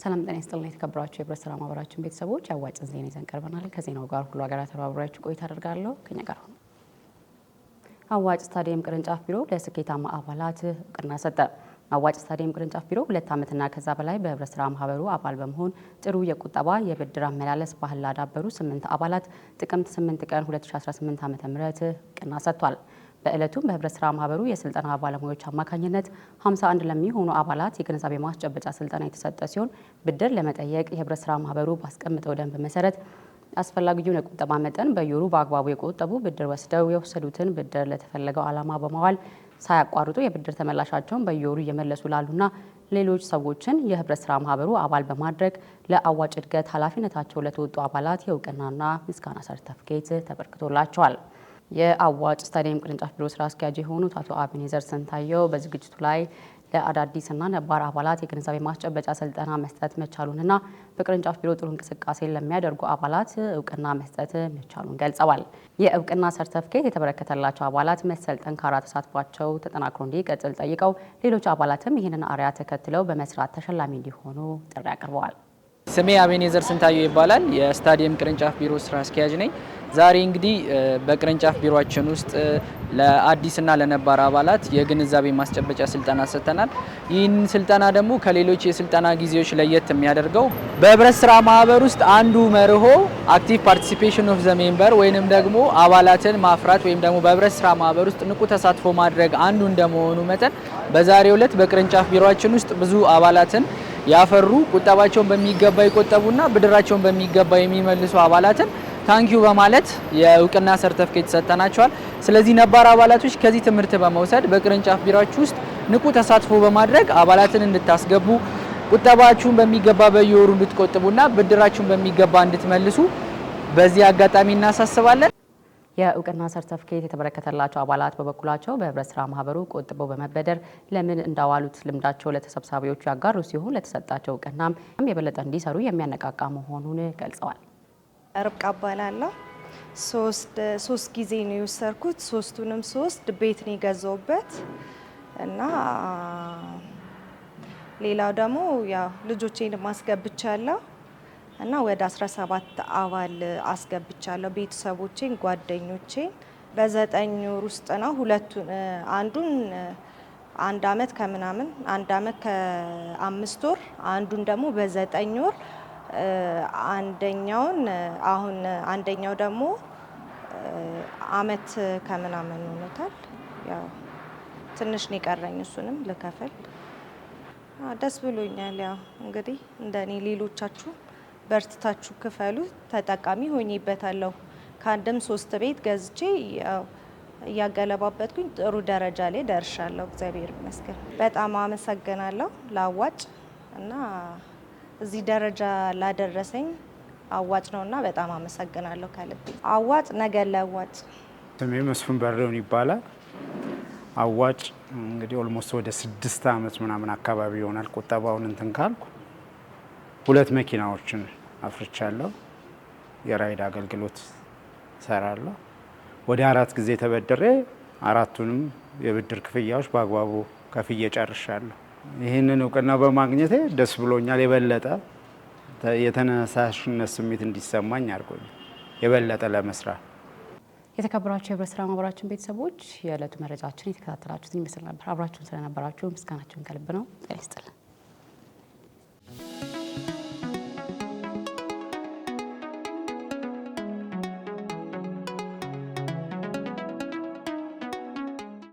ሰላም ጤና ይስጥልኝ የተከበራችሁ የህብረት ስራ ማህበራችን ቤተሰቦች አዋጭ ዜና ይዘን ቀርበናል። ከዜናው ጋር ሁሉ ሀገራት ተባብራችሁ ቆይታ አደርጋለሁ። ከኛ ጋር ሆኑ። አዋጭ ስታዲየም ቅርንጫፍ ቢሮ ለስኬታማ አባላት እውቅና ሰጠ። አዋጭ ስታዲየም ቅርንጫፍ ቢሮ 2 ዓመትና ከዛ በላይ በህብረት ስራ ማህበሩ አባል በመሆን ጥሩ የቁጠባ የብድር አመላለስ ባህል ላዳበሩ 8 አባላት ጥቅምት 8 ቀን 2018 ዓ.ም እውቅና ሰጥቷል። በእለቱም በህብረት ስራ ማህበሩ የስልጠና ባለሙያዎች አማካኝነት 51 ለሚሆኑ አባላት የግንዛቤ ማስጨበጫ ስልጠና የተሰጠ ሲሆን ብድር ለመጠየቅ የህብረት ስራ ማህበሩ ባስቀመጠው ደንብ መሰረት አስፈላጊውን የቁጠባ መጠን በየወሩ በአግባቡ የቆጠቡ ብድር ወስደው የወሰዱትን ብድር ለተፈለገው ዓላማ በማዋል ሳያቋርጡ የብድር ተመላሻቸውን በየወሩ እየመለሱ ላሉና ሌሎች ሰዎችን የህብረት ስራ ማህበሩ አባል በማድረግ ለአዋጭ እድገት ኃላፊነታቸው ለተወጡ አባላት የእውቅናና ምስጋና ሰርተፍኬት ተበርክቶላቸዋል። የአዋጭ ስታዲየም ቅርንጫፍ ቢሮ ስራ አስኪያጅ የሆኑት አቶ አቤኔዘር ስንታየው በዝግጅቱ ላይ ለአዳዲስና ነባር አባላት የግንዛቤ ማስጨበጫ ስልጠና መስጠት መቻሉንና በቅርንጫፍ ቢሮ ጥሩ እንቅስቃሴ ለሚያደርጉ አባላት እውቅና መስጠት መቻሉን ገልጸዋል። የእውቅና ሰርተፍኬት የተበረከተላቸው አባላት መሰል ጠንካራ ተሳትፏቸው ተጠናክሮ እንዲቀጥል ጠይቀው ሌሎች አባላትም ይህንን አርአያ ተከትለው በመስራት ተሸላሚ እንዲሆኑ ጥሪ አቅርበዋል። ስሜ አቤኔዘር ስንታየው ይባላል። የስታዲየም ቅርንጫፍ ቢሮ ስራ አስኪያጅ ነኝ። ዛሬ እንግዲህ በቅርንጫፍ ቢሮአችን ውስጥ ለአዲስና ለነባር አባላት የግንዛቤ ማስጨበጫ ስልጠና ሰጥተናል። ይህን ስልጠና ደግሞ ከሌሎች የስልጠና ጊዜዎች ለየት የሚያደርገው በህብረት ስራ ማህበር ውስጥ አንዱ መርሆ አክቲቭ ፓርቲሲፔሽን ኦፍ ዘ ሜምበር ወይንም ደግሞ አባላትን ማፍራት ወይም ደግሞ በህብረት ስራ ማህበር ውስጥ ንቁ ተሳትፎ ማድረግ አንዱ እንደመሆኑ መጠን በዛሬው ዕለት በቅርንጫፍ ቢሮአችን ውስጥ ብዙ አባላትን ያፈሩ ቁጠባቸውን በሚገባ የቆጠቡና ብድራቸውን በሚገባ የሚመልሱ አባላትን ታንኪዩ በማለት የእውቅና ሰርተፍኬት ሰጥተናቸዋል። ስለዚህ ነባር አባላቶች ከዚህ ትምህርት በመውሰድ በቅርንጫፍ ቢሮአችሁ ውስጥ ንቁ ተሳትፎ በማድረግ አባላትን እንድታስገቡ ቁጠባችሁን በሚገባ በየወሩ እንድትቆጥቡና ብድራችሁን በሚገባ እንድትመልሱ በዚህ አጋጣሚ እናሳስባለን። የእውቅና ሰርተፍኬት የተበረከተላቸው አባላት በበኩላቸው በህብረት ስራ ማህበሩ ቆጥበው በመበደር ለምን እንዳዋሉት ልምዳቸው ለተሰብሳቢዎቹ ያጋሩ ሲሆን ለተሰጣቸው እውቅናም የበለጠ እንዲሰሩ የሚያነቃቃ መሆኑን ገልጸዋል። ርብቃ እባላለሁ። ሶስት ጊዜ ነው የወሰድኩት። ሶስቱንም ቤት ነው የገዛሁበት እና ሌላው ደግሞ ያው ልጆቼን ማስገብቻለሁ እና ወደ 17 አባል አስገብቻለሁ። ቤተሰቦቼን፣ ጓደኞቼን በ9 ወር ውስጥ ነው አንዱን 1 አመት ከምናምን 1 አመት ከ5 ወር አንዱን ደግሞ በ9 ወር አንደኛው ደግሞ አመት ከምናምን ሆኖታል። ያው ትንሽ ነው የቀረኝ እሱንም ልከፍል። ደስ ብሎኛል። ያው እንግዲህ እንደኔ ሌሎቻችሁ በርትታችሁ ክፈሉ። ተጠቃሚ ሆኜበታለሁ። ከአንድም 3 ቤት ገዝቼ እያገለባበጥኩኝ ጥሩ ደረጃ ላይ ደርሻለሁ። እግዚአብሔር ይመስገን። በጣም አመሰግናለሁ ለአዋጭ እና እዚህ ደረጃ ላደረሰኝ አዋጭ ነውና በጣም አመሰግናለሁ ከልቤ። አዋጭ ነገ ለአዋጭ። ስሜ መስፍን በረውን ይባላል። አዋጭ እንግዲህ ኦልሞስት ወደ 6 አመት ምናምን አካባቢ ይሆናል ቁጠባውን እንትን ካልኩ 2 መኪናዎችን አፍርቻለሁ። የራይድ አገልግሎት ሰራለሁ። ወደ 4 ጊዜ ተበድሬ 4ቱንም የብድር ክፍያዎች በአግባቡ ከፍዬ ጨርሻለሁ። ይህንን እውቅና በማግኘቴ ደስ ብሎኛል። የበለጠ የተነሳሽነት ስሜት እንዲሰማኝ አድርጎኛል የበለጠ ለመስራት። የተከበራችሁ የህብረት ስራ ማህበራችን ቤተሰቦች የዕለቱ መረጃችን የተከታተላችሁትን ይመስል ነበር። አብራችሁን ስለነበራችሁ ምስጋናችንን ከልብ ነው። ጤና ይስጥልን።